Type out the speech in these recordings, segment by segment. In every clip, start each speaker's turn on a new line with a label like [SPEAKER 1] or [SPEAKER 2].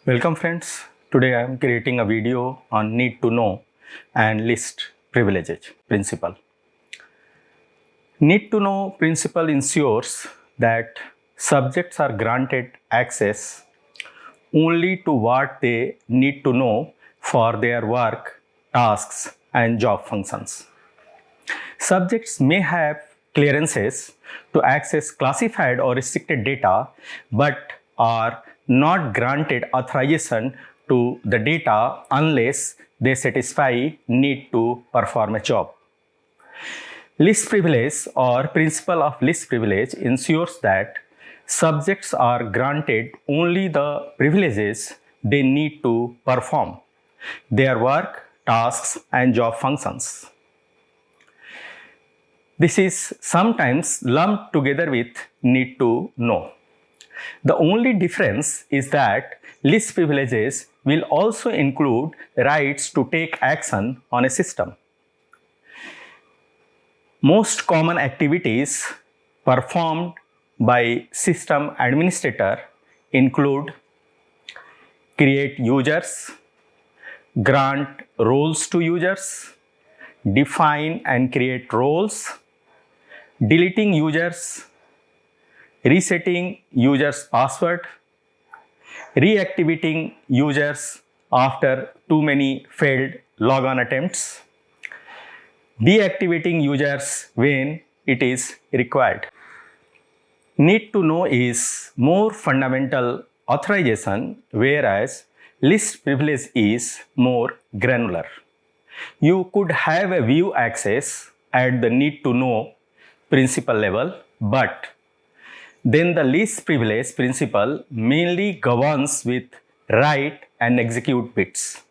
[SPEAKER 1] Welcome friends. Today I am creating a video on need to know and list privileges principle. Need to know principle ensures that subjects are granted access only to what they need to know for their work, tasks and job functions. Subjects may have clearances to access classified or restricted data but are not granted authorization to the data unless they satisfy need to perform a job. List privilege or principle of list privilege ensures that subjects are granted only the privileges they need to perform their work, tasks and job functions. This is sometimes lumped together with need to know. The only difference is that list privileges will also include rights to take action on a system. Most common activities performed by system administrator include create users, grant roles to users, define and create roles, deleting users, resetting users' password, reactivating users after too many failed logon attempts, deactivating users when it is required. Need to know is more fundamental authorization, whereas list privilege is more granular. You could have a view access at the need to know principle level, but then the list privilege principle mainly governs with write and execute bits.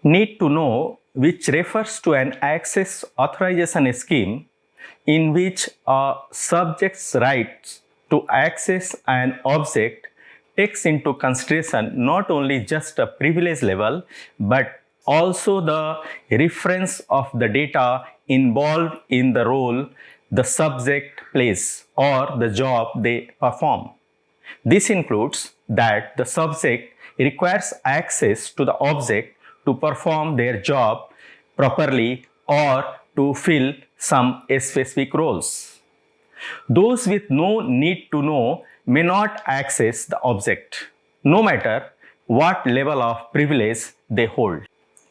[SPEAKER 1] Need to know, which refers to an access authorization scheme in which a subject's rights to access an object takes into consideration not only just a privilege level but also the reference of the data involved in the role the subject plays or the job they perform. This includes that the subject requires access to the object to perform their job properly or to fill some specific roles. Those with no need to know may not access the object, no matter what level of privilege they hold.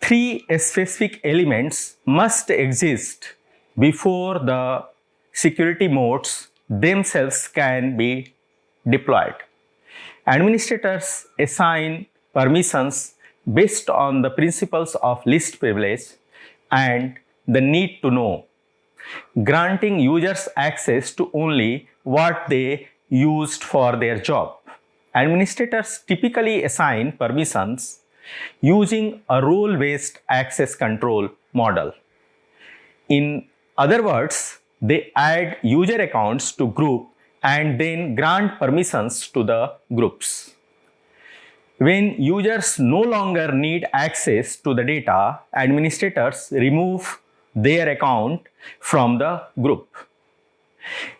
[SPEAKER 1] Three specific elements must exist before the security modes themselves can be deployed. Administrators assign permissions based on the principles of list privilege and the need to know, granting users access to only what they used for their job. Administrators typically assign permissions using a role-based access control model. In other words, they add user accounts to group and then grant permissions to the groups. When users no longer need access to the data, administrators remove their account from the group.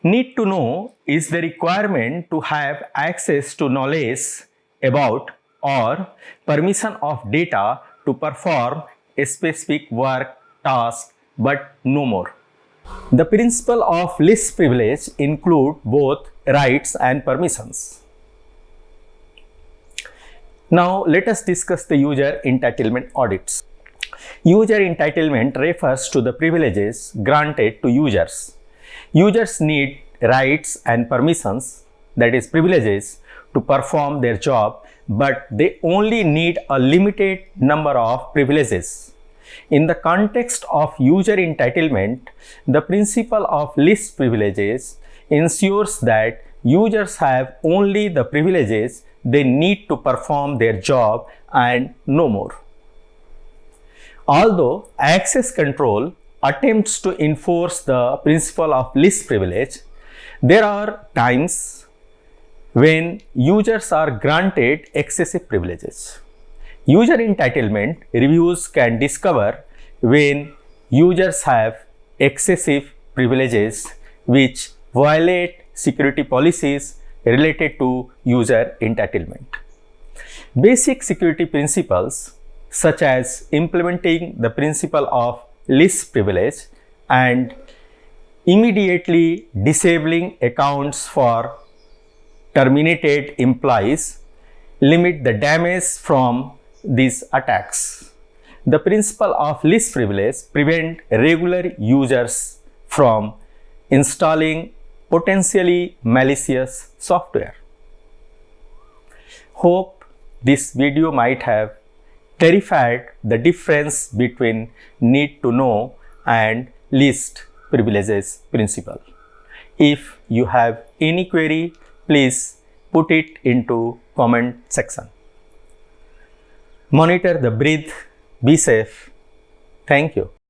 [SPEAKER 1] Need to know is the requirement to have access to knowledge about or permission of data to perform a specific work, task, but no more. The principle of list privilege include both rights and permissions. Now let us discuss the user entitlement audits. User entitlement refers to the privileges granted to users. Users need rights and permissions, that is privileges, to perform their job, but they only need a limited number of privileges. In the context of user entitlement, the principle of list privileges ensures that users have only the privileges they need to perform their job and no more. Although access control attempts to enforce the principle of list privilege, there are times when users are granted excessive privileges. User entitlement reviews can discover when users have excessive privileges which violate security policies related to user entitlement. Basic security principles such as implementing the principle of least privilege and immediately disabling accounts for terminated employees limit the damage from these attacks. The principle of least privilege prevents regular users from installing potentially malicious software. Hope this video might have clarified the difference between need to know and least privileges principle. If you have any query, please put it into comment section. Monitor the breath. Be safe. Thank you.